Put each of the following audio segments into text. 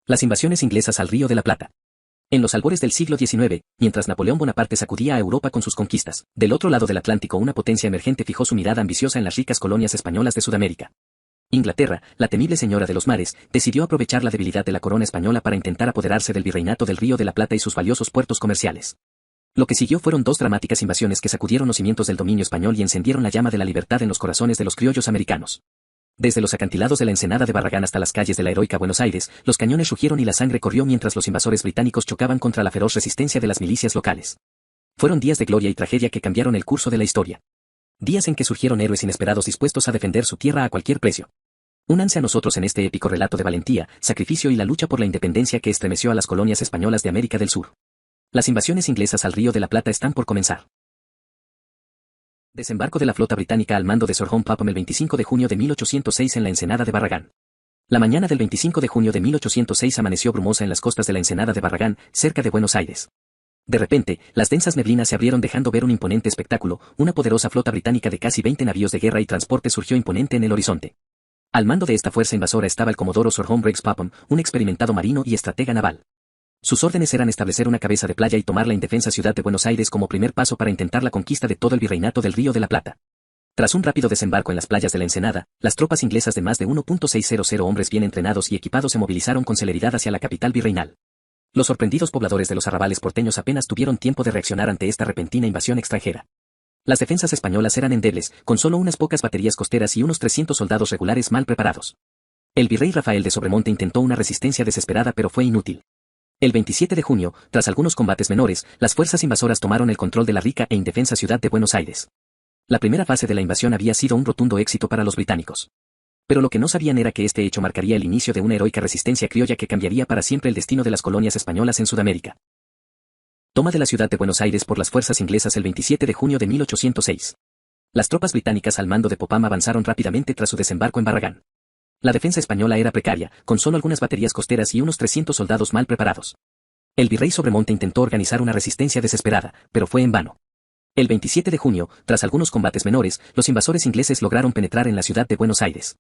Las invasiones inglesas al Río de la Plata. En los albores del siglo XIX, mientras Napoleón Bonaparte sacudía a Europa con sus conquistas, del otro lado del Atlántico una potencia emergente fijó su mirada ambiciosa en las ricas colonias españolas de Sudamérica. Inglaterra, la temible señora de los mares, decidió aprovechar la debilidad de la corona española para intentar apoderarse del virreinato del Río de la Plata y sus valiosos puertos comerciales. Lo que siguió fueron dos dramáticas invasiones que sacudieron los cimientos del dominio español y encendieron la llama de la libertad en los corazones de los criollos americanos. Desde los acantilados de la Ensenada de Barragán hasta las calles de la heroica Buenos Aires, los cañones rugieron y la sangre corrió mientras los invasores británicos chocaban contra la feroz resistencia de las milicias locales. Fueron días de gloria y tragedia que cambiaron el curso de la historia. Días en que surgieron héroes inesperados dispuestos a defender su tierra a cualquier precio. Únanse a nosotros en este épico relato de valentía, sacrificio y la lucha por la independencia que estremeció a las colonias españolas de América del Sur. Las invasiones inglesas al Río de la Plata están por comenzar. Desembarco de la flota británica al mando de Sir John Popham el 25 de junio de 1806 en la Ensenada de Barragán. La mañana del 25 de junio de 1806 amaneció brumosa en las costas de la Ensenada de Barragán, cerca de Buenos Aires. De repente, las densas neblinas se abrieron dejando ver un imponente espectáculo, una poderosa flota británica de casi 20 navíos de guerra y transporte surgió imponente en el horizonte. Al mando de esta fuerza invasora estaba el comodoro Sir John Briggs Popham, un experimentado marino y estratega naval. Sus órdenes eran establecer una cabeza de playa y tomar la indefensa ciudad de Buenos Aires como primer paso para intentar la conquista de todo el virreinato del Río de la Plata. Tras un rápido desembarco en las playas de la Ensenada, las tropas inglesas de más de 1.600 hombres bien entrenados y equipados se movilizaron con celeridad hacia la capital virreinal. Los sorprendidos pobladores de los arrabales porteños apenas tuvieron tiempo de reaccionar ante esta repentina invasión extranjera. Las defensas españolas eran endebles, con solo unas pocas baterías costeras y unos 300 soldados regulares mal preparados. El virrey Rafael de Sobremonte intentó una resistencia desesperada pero fue inútil. El 27 de junio, tras algunos combates menores, las fuerzas invasoras tomaron el control de la rica e indefensa ciudad de Buenos Aires. La primera fase de la invasión había sido un rotundo éxito para los británicos. Pero lo que no sabían era que este hecho marcaría el inicio de una heroica resistencia criolla que cambiaría para siempre el destino de las colonias españolas en Sudamérica. Toma de la ciudad de Buenos Aires por las fuerzas inglesas el 27 de junio de 1806. Las tropas británicas al mando de Popham avanzaron rápidamente tras su desembarco en Barragán. La defensa española era precaria, con solo algunas baterías costeras y unos 300 soldados mal preparados. El virrey Sobremonte intentó organizar una resistencia desesperada, pero fue en vano. El 27 de junio, tras algunos combates menores, los invasores ingleses lograron penetrar en la ciudad de Buenos Aires.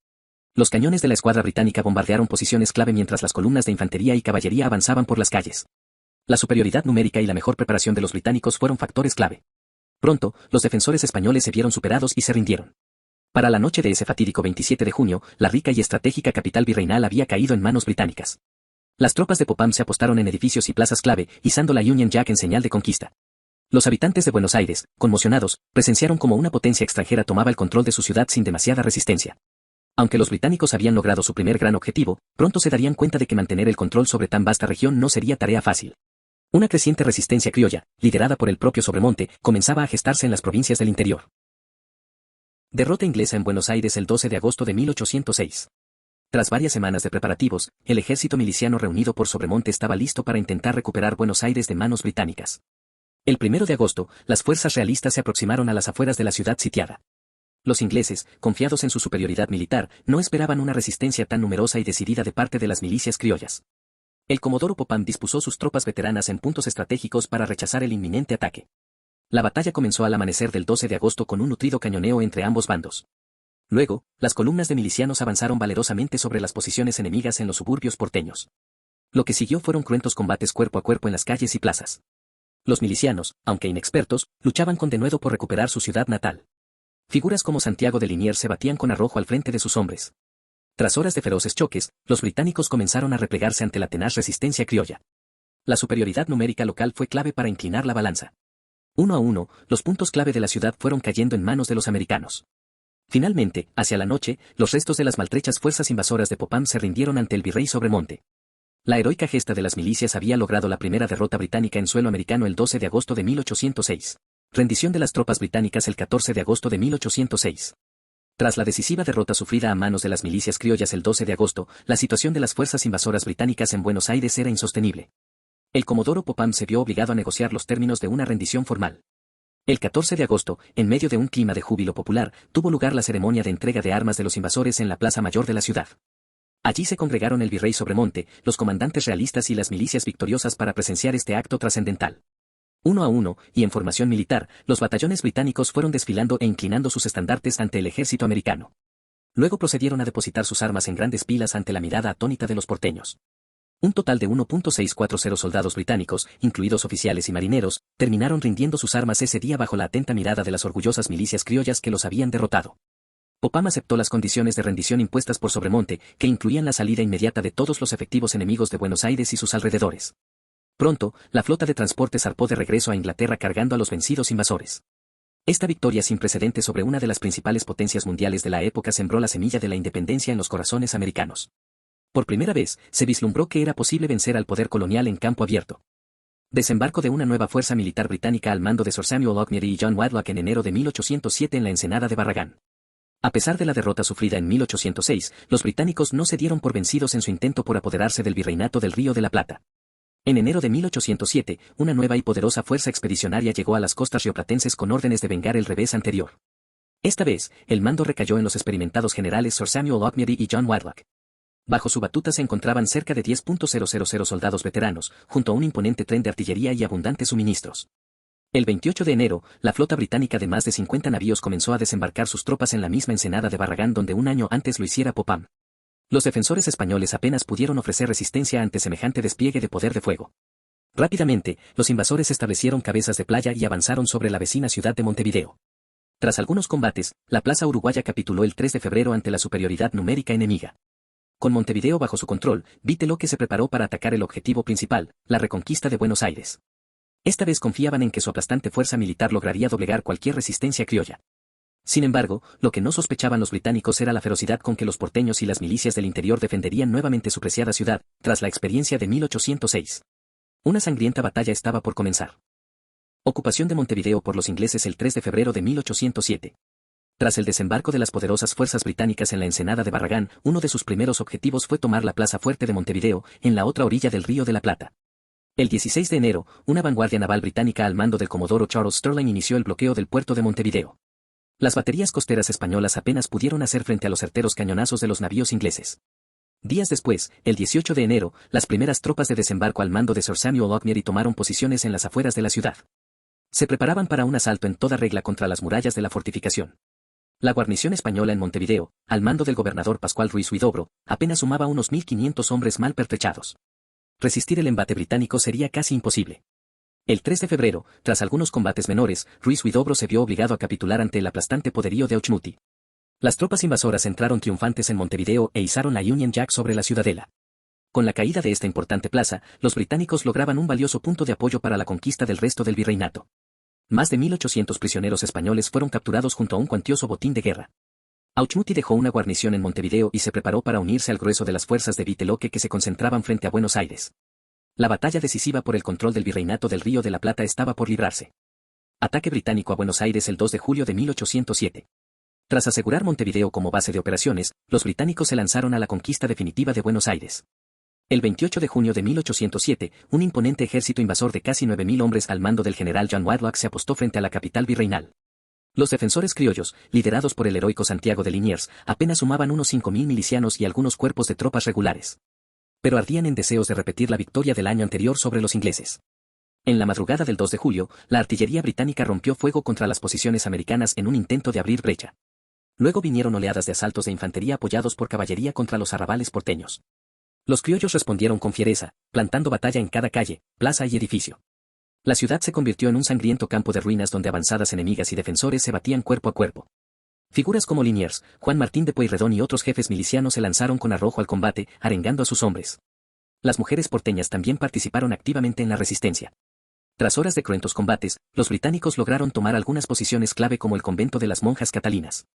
Los cañones de la escuadra británica bombardearon posiciones clave mientras las columnas de infantería y caballería avanzaban por las calles. La superioridad numérica y la mejor preparación de los británicos fueron factores clave. Pronto, los defensores españoles se vieron superados y se rindieron. Para la noche de ese fatídico 27 de junio, la rica y estratégica capital virreinal había caído en manos británicas. Las tropas de Popham se apostaron en edificios y plazas clave, izando la Union Jack en señal de conquista. Los habitantes de Buenos Aires, conmocionados, presenciaron como una potencia extranjera tomaba el control de su ciudad sin demasiada resistencia. Aunque los británicos habían logrado su primer gran objetivo, pronto se darían cuenta de que mantener el control sobre tan vasta región no sería tarea fácil. Una creciente resistencia criolla, liderada por el propio Sobremonte, comenzaba a gestarse en las provincias del interior. Derrota inglesa en Buenos Aires el 12 de agosto de 1806. Tras varias semanas de preparativos, el ejército miliciano reunido por Sobremonte estaba listo para intentar recuperar Buenos Aires de manos británicas. El 1 de agosto, las fuerzas realistas se aproximaron a las afueras de la ciudad sitiada. Los ingleses, confiados en su superioridad militar, no esperaban una resistencia tan numerosa y decidida de parte de las milicias criollas. El comodoro Popham dispuso sus tropas veteranas en puntos estratégicos para rechazar el inminente ataque. La batalla comenzó al amanecer del 12 de agosto con un nutrido cañoneo entre ambos bandos. Luego, las columnas de milicianos avanzaron valerosamente sobre las posiciones enemigas en los suburbios porteños. Lo que siguió fueron cruentos combates cuerpo a cuerpo en las calles y plazas. Los milicianos, aunque inexpertos, luchaban con denuedo por recuperar su ciudad natal. Figuras como Santiago de Liniers se batían con arrojo al frente de sus hombres. Tras horas de feroces choques, los británicos comenzaron a replegarse ante la tenaz resistencia criolla. La superioridad numérica local fue clave para inclinar la balanza. Uno a uno, los puntos clave de la ciudad fueron cayendo en manos de los americanos. Finalmente, hacia la noche, los restos de las maltrechas fuerzas invasoras de Popham se rindieron ante el virrey Sobremonte. La heroica gesta de las milicias había logrado la primera derrota británica en suelo americano el 12 de agosto de 1806. Rendición de las tropas británicas el 14 de agosto de 1806. Tras la decisiva derrota sufrida a manos de las milicias criollas el 12 de agosto, la situación de las fuerzas invasoras británicas en Buenos Aires era insostenible. El comodoro Popham se vio obligado a negociar los términos de una rendición formal. El 14 de agosto, en medio de un clima de júbilo popular, tuvo lugar la ceremonia de entrega de armas de los invasores en la Plaza Mayor de la ciudad. Allí se congregaron el virrey Sobremonte, los comandantes realistas y las milicias victoriosas para presenciar este acto trascendental. Uno a uno, y en formación militar, los batallones británicos fueron desfilando e inclinando sus estandartes ante el ejército americano. Luego procedieron a depositar sus armas en grandes pilas ante la mirada atónita de los porteños. Un total de 1.640 soldados británicos, incluidos oficiales y marineros, terminaron rindiendo sus armas ese día bajo la atenta mirada de las orgullosas milicias criollas que los habían derrotado. Popham aceptó las condiciones de rendición impuestas por Sobremonte, que incluían la salida inmediata de todos los efectivos enemigos de Buenos Aires y sus alrededores. Pronto, la flota de transporte zarpó de regreso a Inglaterra cargando a los vencidos invasores. Esta victoria sin precedentes sobre una de las principales potencias mundiales de la época sembró la semilla de la independencia en los corazones americanos. Por primera vez, se vislumbró que era posible vencer al poder colonial en campo abierto. Desembarco de una nueva fuerza militar británica al mando de Sir Samuel Auchmuty y John Wadlock en enero de 1807 en la ensenada de Barragán. A pesar de la derrota sufrida en 1806, los británicos no se dieron por vencidos en su intento por apoderarse del virreinato del Río de la Plata. En enero de 1807, una nueva y poderosa fuerza expedicionaria llegó a las costas rioplatenses con órdenes de vengar el revés anterior. Esta vez, el mando recayó en los experimentados generales Sir Samuel Auchmuty y John Wadlock. Bajo su batuta se encontraban cerca de 10.000 soldados veteranos, junto a un imponente tren de artillería y abundantes suministros. El 28 de enero, la flota británica de más de 50 navíos comenzó a desembarcar sus tropas en la misma ensenada de Barragán donde un año antes lo hiciera Popham. Los defensores españoles apenas pudieron ofrecer resistencia ante semejante despliegue de poder de fuego. Rápidamente, los invasores establecieron cabezas de playa y avanzaron sobre la vecina ciudad de Montevideo. Tras algunos combates, la plaza uruguaya capituló el 3 de febrero ante la superioridad numérica enemiga. Con Montevideo bajo su control, Viteloque se preparó para atacar el objetivo principal, la reconquista de Buenos Aires. Esta vez confiaban en que su aplastante fuerza militar lograría doblegar cualquier resistencia criolla. Sin embargo, lo que no sospechaban los británicos era la ferocidad con que los porteños y las milicias del interior defenderían nuevamente su preciada ciudad, tras la experiencia de 1806. Una sangrienta batalla estaba por comenzar. Ocupación de Montevideo por los ingleses el 3 de febrero de 1807. Tras el desembarco de las poderosas fuerzas británicas en la ensenada de Barragán, uno de sus primeros objetivos fue tomar la plaza fuerte de Montevideo, en la otra orilla del Río de la Plata. El 16 de enero, una vanguardia naval británica al mando del comodoro Charles Sterling inició el bloqueo del puerto de Montevideo. Las baterías costeras españolas apenas pudieron hacer frente a los certeros cañonazos de los navíos ingleses. Días después, el 18 de enero, las primeras tropas de desembarco al mando de Sir Samuel Auchmuty tomaron posiciones en las afueras de la ciudad. Se preparaban para un asalto en toda regla contra las murallas de la fortificación. La guarnición española en Montevideo, al mando del gobernador Pascual Ruiz Huidobro, apenas sumaba unos 1.500 hombres mal pertrechados. Resistir el embate británico sería casi imposible. El 3 de febrero, tras algunos combates menores, Ruiz Huidobro se vio obligado a capitular ante el aplastante poderío de Auchmuty. Las tropas invasoras entraron triunfantes en Montevideo e izaron la Union Jack sobre la ciudadela. Con la caída de esta importante plaza, los británicos lograban un valioso punto de apoyo para la conquista del resto del virreinato. Más de 1.800 prisioneros españoles fueron capturados junto a un cuantioso botín de guerra. Auchmuty dejó una guarnición en Montevideo y se preparó para unirse al grueso de las fuerzas de Viteloque que se concentraban frente a Buenos Aires. La batalla decisiva por el control del virreinato del Río de la Plata estaba por librarse. Ataque británico a Buenos Aires el 2 de julio de 1807. Tras asegurar Montevideo como base de operaciones, los británicos se lanzaron a la conquista definitiva de Buenos Aires. El 28 de junio de 1807, un imponente ejército invasor de casi 9.000 hombres al mando del general John Wadlock se apostó frente a la capital virreinal. Los defensores criollos, liderados por el heroico Santiago de Liniers, apenas sumaban unos 5.000 milicianos y algunos cuerpos de tropas regulares. Pero ardían en deseos de repetir la victoria del año anterior sobre los ingleses. En la madrugada del 2 de julio, la artillería británica rompió fuego contra las posiciones americanas en un intento de abrir brecha. Luego vinieron oleadas de asaltos de infantería apoyados por caballería contra los arrabales porteños. Los criollos respondieron con fiereza, plantando batalla en cada calle, plaza y edificio. La ciudad se convirtió en un sangriento campo de ruinas donde avanzadas enemigas y defensores se batían cuerpo a cuerpo. Figuras como Liniers, Juan Martín de Pueyrredón y otros jefes milicianos se lanzaron con arrojo al combate, arengando a sus hombres. Las mujeres porteñas también participaron activamente en la resistencia. Tras horas de cruentos combates, los británicos lograron tomar algunas posiciones clave como el convento de las monjas catalinas.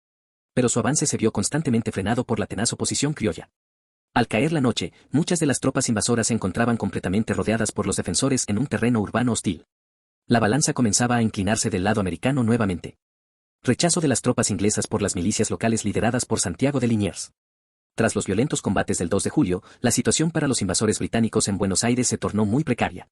Pero su avance se vio constantemente frenado por la tenaz oposición criolla. Al caer la noche, muchas de las tropas invasoras se encontraban completamente rodeadas por los defensores en un terreno urbano hostil. La balanza comenzaba a inclinarse del lado americano nuevamente. Rechazo de las tropas inglesas por las milicias locales lideradas por Santiago de Liniers. Tras los violentos combates del 2 de julio, la situación para los invasores británicos en Buenos Aires se tornó muy precaria.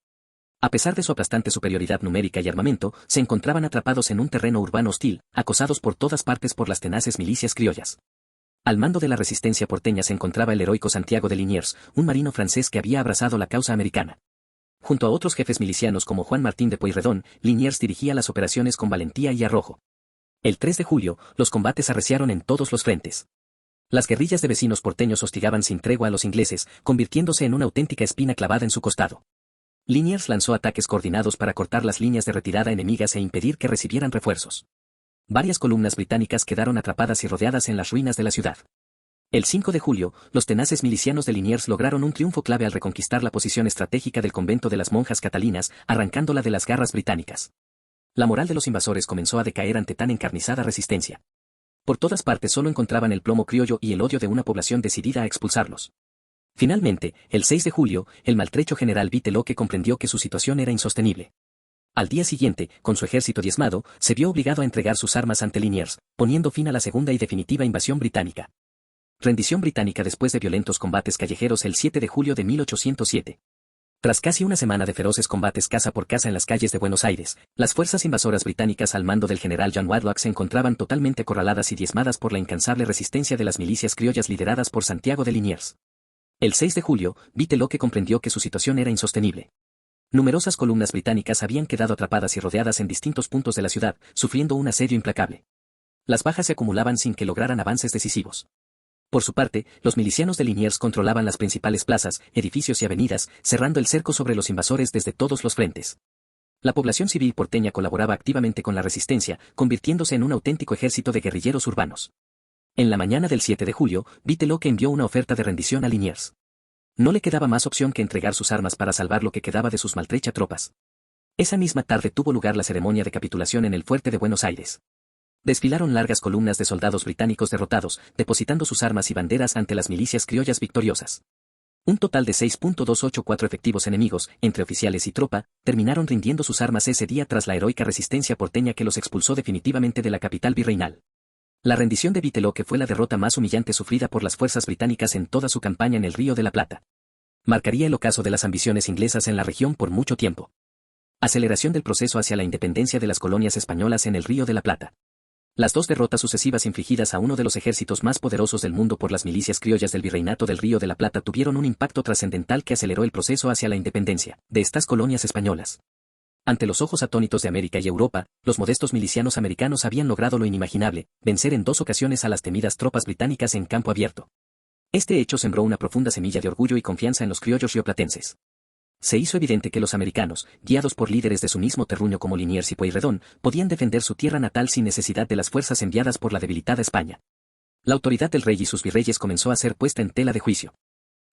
A pesar de su aplastante superioridad numérica y armamento, se encontraban atrapados en un terreno urbano hostil, acosados por todas partes por las tenaces milicias criollas. Al mando de la resistencia porteña se encontraba el heroico Santiago de Liniers, un marino francés que había abrazado la causa americana. Junto a otros jefes milicianos como Juan Martín de Pueyrredón, Liniers dirigía las operaciones con valentía y arrojo. El 3 de julio, los combates arreciaron en todos los frentes. Las guerrillas de vecinos porteños hostigaban sin tregua a los ingleses, convirtiéndose en una auténtica espina clavada en su costado. Liniers lanzó ataques coordinados para cortar las líneas de retirada enemigas e impedir que recibieran refuerzos. Varias columnas británicas quedaron atrapadas y rodeadas en las ruinas de la ciudad. El 5 de julio, los tenaces milicianos de Liniers lograron un triunfo clave al reconquistar la posición estratégica del convento de las monjas catalinas, arrancándola de las garras británicas. La moral de los invasores comenzó a decaer ante tan encarnizada resistencia. Por todas partes solo encontraban el plomo criollo y el odio de una población decidida a expulsarlos. Finalmente, el 6 de julio, el maltrecho general Viteloque comprendió que su situación era insostenible. Al día siguiente, con su ejército diezmado, se vio obligado a entregar sus armas ante Liniers, poniendo fin a la segunda y definitiva invasión británica. Rendición británica después de violentos combates callejeros el 7 de julio de 1807. Tras casi una semana de feroces combates casa por casa en las calles de Buenos Aires, las fuerzas invasoras británicas al mando del general John Wadlock se encontraban totalmente acorraladas y diezmadas por la incansable resistencia de las milicias criollas lideradas por Santiago de Liniers. El 6 de julio, Viteloque comprendió que su situación era insostenible. Numerosas columnas británicas habían quedado atrapadas y rodeadas en distintos puntos de la ciudad, sufriendo un asedio implacable. Las bajas se acumulaban sin que lograran avances decisivos. Por su parte, los milicianos de Liniers controlaban las principales plazas, edificios y avenidas, cerrando el cerco sobre los invasores desde todos los frentes. La población civil porteña colaboraba activamente con la resistencia, convirtiéndose en un auténtico ejército de guerrilleros urbanos. En la mañana del 7 de julio, Viteloque envió una oferta de rendición a Liniers. No le quedaba más opción que entregar sus armas para salvar lo que quedaba de sus maltrechas tropas. Esa misma tarde tuvo lugar la ceremonia de capitulación en el fuerte de Buenos Aires. Desfilaron largas columnas de soldados británicos derrotados, depositando sus armas y banderas ante las milicias criollas victoriosas. Un total de 6.284 efectivos enemigos, entre oficiales y tropa, terminaron rindiendo sus armas ese día tras la heroica resistencia porteña que los expulsó definitivamente de la capital virreinal. La rendición de Viteloque fue la derrota más humillante sufrida por las fuerzas británicas en toda su campaña en el Río de la Plata. Marcaría el ocaso de las ambiciones inglesas en la región por mucho tiempo. Aceleración del proceso hacia la independencia de las colonias españolas en el Río de la Plata. Las dos derrotas sucesivas infligidas a uno de los ejércitos más poderosos del mundo por las milicias criollas del Virreinato del Río de la Plata tuvieron un impacto trascendental que aceleró el proceso hacia la independencia de estas colonias españolas. Ante los ojos atónitos de América y Europa, los modestos milicianos americanos habían logrado lo inimaginable, vencer en 2 ocasiones a las temidas tropas británicas en campo abierto. Este hecho sembró una profunda semilla de orgullo y confianza en los criollos rioplatenses. Se hizo evidente que los americanos, guiados por líderes de su mismo terruño como Liniers y Pueyrredón, podían defender su tierra natal sin necesidad de las fuerzas enviadas por la debilitada España. La autoridad del rey y sus virreyes comenzó a ser puesta en tela de juicio.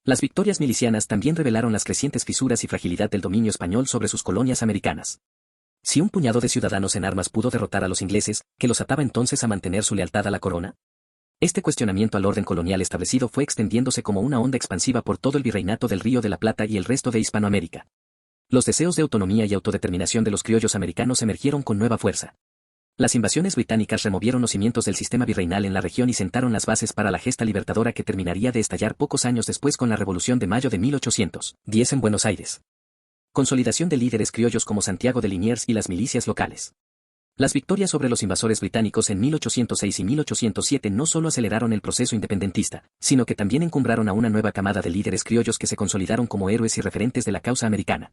Las victorias milicianas también revelaron las crecientes fisuras y fragilidad del dominio español sobre sus colonias americanas. Si un puñado de ciudadanos en armas pudo derrotar a los ingleses, ¿qué los ataba entonces a mantener su lealtad a la corona? Este cuestionamiento al orden colonial establecido fue extendiéndose como una onda expansiva por todo el virreinato del Río de la Plata y el resto de Hispanoamérica. Los deseos de autonomía y autodeterminación de los criollos americanos emergieron con nueva fuerza. Las invasiones británicas removieron los cimientos del sistema virreinal en la región y sentaron las bases para la gesta libertadora que terminaría de estallar pocos años después con la Revolución de Mayo de 1810 en Buenos Aires. Consolidación de líderes criollos como Santiago de Liniers y las milicias locales. Las victorias sobre los invasores británicos en 1806 y 1807 no solo aceleraron el proceso independentista, sino que también encumbraron a una nueva camada de líderes criollos que se consolidaron como héroes y referentes de la causa americana.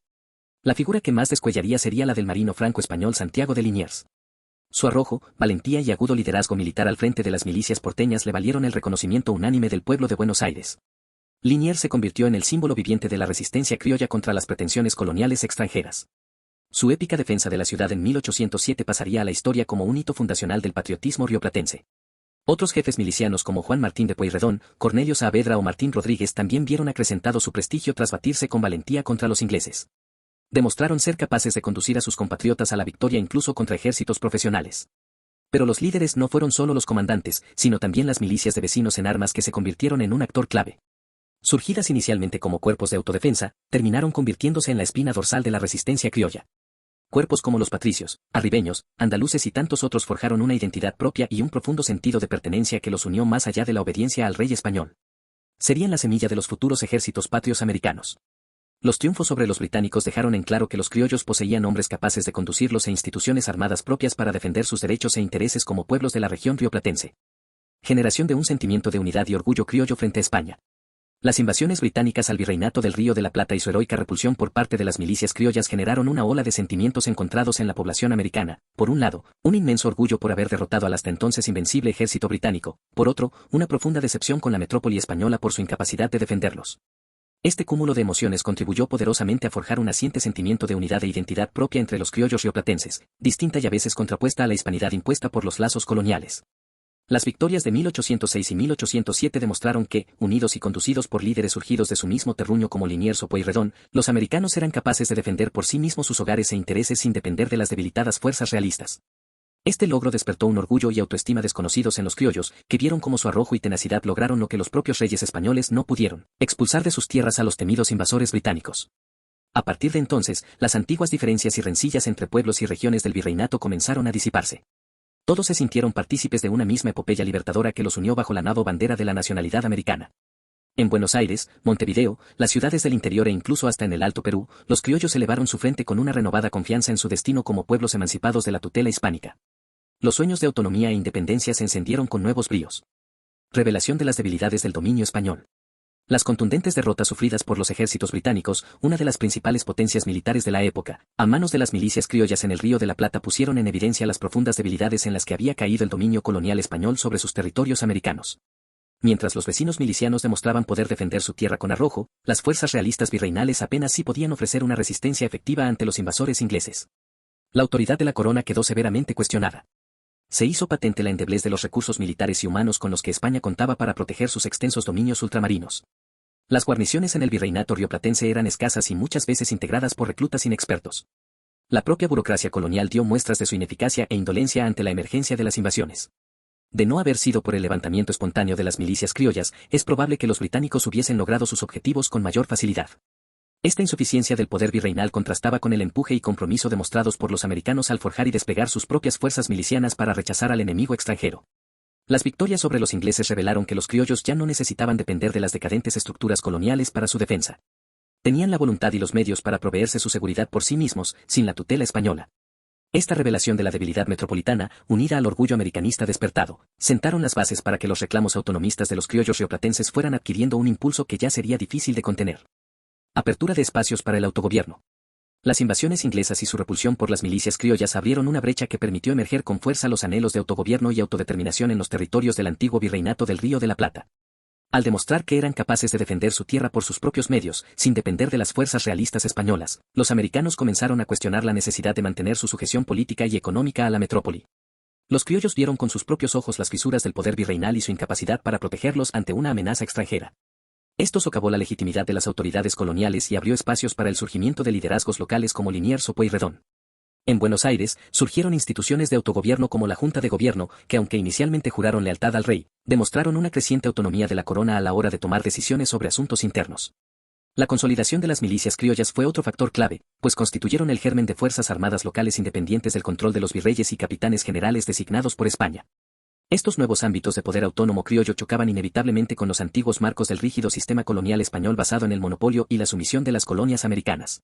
La figura que más descuellaría sería la del marino franco-español Santiago de Liniers. Su arrojo, valentía y agudo liderazgo militar al frente de las milicias porteñas le valieron el reconocimiento unánime del pueblo de Buenos Aires. Liniers se convirtió en el símbolo viviente de la resistencia criolla contra las pretensiones coloniales extranjeras. Su épica defensa de la ciudad en 1807 pasaría a la historia como un hito fundacional del patriotismo rioplatense. Otros jefes milicianos como Juan Martín de Pueyrredón, Cornelio Saavedra o Martín Rodríguez también vieron acrecentado su prestigio tras batirse con valentía contra los ingleses. Demostraron ser capaces de conducir a sus compatriotas a la victoria incluso contra ejércitos profesionales. Pero los líderes no fueron solo los comandantes, sino también las milicias de vecinos en armas que se convirtieron en un actor clave. Surgidas inicialmente como cuerpos de autodefensa, terminaron convirtiéndose en la espina dorsal de la resistencia criolla. Cuerpos como los patricios, arribeños, andaluces y tantos otros forjaron una identidad propia y un profundo sentido de pertenencia que los unió más allá de la obediencia al rey español. Serían la semilla de los futuros ejércitos patrios americanos. Los triunfos sobre los británicos dejaron en claro que los criollos poseían hombres capaces de conducirlos e instituciones armadas propias para defender sus derechos e intereses como pueblos de la región rioplatense. Generación de un sentimiento de unidad y orgullo criollo frente a España. Las invasiones británicas al Virreinato del Río de la Plata y su heroica repulsión por parte de las milicias criollas generaron una ola de sentimientos encontrados en la población americana. Por un lado, un inmenso orgullo por haber derrotado al hasta entonces invencible ejército británico, por otro, una profunda decepción con la metrópoli española por su incapacidad de defenderlos. Este cúmulo de emociones contribuyó poderosamente a forjar un naciente sentimiento de unidad e identidad propia entre los criollos rioplatenses, distinta y a veces contrapuesta a la hispanidad impuesta por los lazos coloniales. Las victorias de 1806 y 1807 demostraron que, unidos y conducidos por líderes surgidos de su mismo terruño como Liniers o Pueyrredón, los americanos eran capaces de defender por sí mismos sus hogares e intereses sin depender de las debilitadas fuerzas realistas. Este logro despertó un orgullo y autoestima desconocidos en los criollos, que vieron cómo su arrojo y tenacidad lograron lo que los propios reyes españoles no pudieron, expulsar de sus tierras a los temidos invasores británicos. A partir de entonces, las antiguas diferencias y rencillas entre pueblos y regiones del virreinato comenzaron a disiparse. Todos se sintieron partícipes de una misma epopeya libertadora que los unió bajo la nado bandera de la nacionalidad americana. En Buenos Aires, Montevideo, las ciudades del interior e incluso hasta en el Alto Perú, los criollos elevaron su frente con una renovada confianza en su destino como pueblos emancipados de la tutela hispánica. Los sueños de autonomía e independencia se encendieron con nuevos bríos. Revelación de las debilidades del dominio español. Las contundentes derrotas sufridas por los ejércitos británicos, una de las principales potencias militares de la época, a manos de las milicias criollas en el Río de la Plata pusieron en evidencia las profundas debilidades en las que había caído el dominio colonial español sobre sus territorios americanos. Mientras los vecinos milicianos demostraban poder defender su tierra con arrojo, las fuerzas realistas virreinales apenas sí podían ofrecer una resistencia efectiva ante los invasores ingleses. La autoridad de la corona quedó severamente cuestionada. Se hizo patente la endeblez de los recursos militares y humanos con los que España contaba para proteger sus extensos dominios ultramarinos. Las guarniciones en el virreinato rioplatense eran escasas y muchas veces integradas por reclutas inexpertos. La propia burocracia colonial dio muestras de su ineficacia e indolencia ante la emergencia de las invasiones. De no haber sido por el levantamiento espontáneo de las milicias criollas, es probable que los británicos hubiesen logrado sus objetivos con mayor facilidad. Esta insuficiencia del poder virreinal contrastaba con el empuje y compromiso demostrados por los americanos al forjar y desplegar sus propias fuerzas milicianas para rechazar al enemigo extranjero. Las victorias sobre los ingleses revelaron que los criollos ya no necesitaban depender de las decadentes estructuras coloniales para su defensa. Tenían la voluntad y los medios para proveerse su seguridad por sí mismos, sin la tutela española. Esta revelación de la debilidad metropolitana, unida al orgullo americanista despertado, sentaron las bases para que los reclamos autonomistas de los criollos rioplatenses fueran adquiriendo un impulso que ya sería difícil de contener. Apertura de espacios para el autogobierno. Las invasiones inglesas y su repulsión por las milicias criollas abrieron una brecha que permitió emerger con fuerza los anhelos de autogobierno y autodeterminación en los territorios del antiguo virreinato del Río de la Plata. Al demostrar que eran capaces de defender su tierra por sus propios medios, sin depender de las fuerzas realistas españolas, los americanos comenzaron a cuestionar la necesidad de mantener su sujeción política y económica a la metrópoli. Los criollos vieron con sus propios ojos las fisuras del poder virreinal y su incapacidad para protegerlos ante una amenaza extranjera. Esto socavó la legitimidad de las autoridades coloniales y abrió espacios para el surgimiento de liderazgos locales como Liniers o Pueyrredón. En Buenos Aires, surgieron instituciones de autogobierno como la Junta de Gobierno, que aunque inicialmente juraron lealtad al rey, demostraron una creciente autonomía de la corona a la hora de tomar decisiones sobre asuntos internos. La consolidación de las milicias criollas fue otro factor clave, pues constituyeron el germen de fuerzas armadas locales independientes del control de los virreyes y capitanes generales designados por España. Estos nuevos ámbitos de poder autónomo criollo chocaban inevitablemente con los antiguos marcos del rígido sistema colonial español basado en el monopolio y la sumisión de las colonias americanas.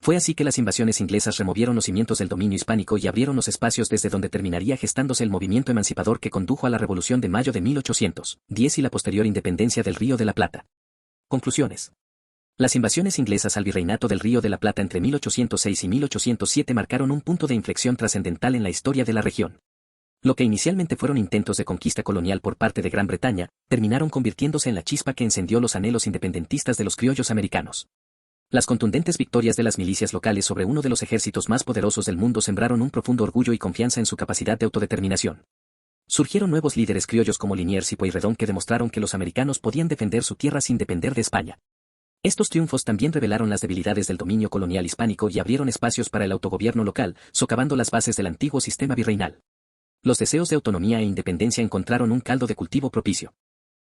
Fue así que las invasiones inglesas removieron los cimientos del dominio hispánico y abrieron los espacios desde donde terminaría gestándose el movimiento emancipador que condujo a la Revolución de Mayo de 1810 y la posterior independencia del Río de la Plata. Conclusiones. Las invasiones inglesas al virreinato del Río de la Plata entre 1806 y 1807 marcaron un punto de inflexión trascendental en la historia de la región. Lo que inicialmente fueron intentos de conquista colonial por parte de Gran Bretaña, terminaron convirtiéndose en la chispa que encendió los anhelos independentistas de los criollos americanos. Las contundentes victorias de las milicias locales sobre uno de los ejércitos más poderosos del mundo sembraron un profundo orgullo y confianza en su capacidad de autodeterminación. Surgieron nuevos líderes criollos como Liniers y Pueyrredón que demostraron que los americanos podían defender su tierra sin depender de España. Estos triunfos también revelaron las debilidades del dominio colonial hispánico y abrieron espacios para el autogobierno local, socavando las bases del antiguo sistema virreinal. Los deseos de autonomía e independencia encontraron un caldo de cultivo propicio.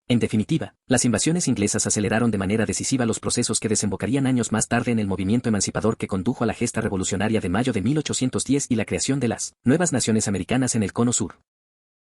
En definitiva, las invasiones inglesas aceleraron de manera decisiva los procesos que desembocarían años más tarde en el movimiento emancipador que condujo a la gesta revolucionaria de mayo de 1810 y la creación de las nuevas naciones americanas en el Cono Sur.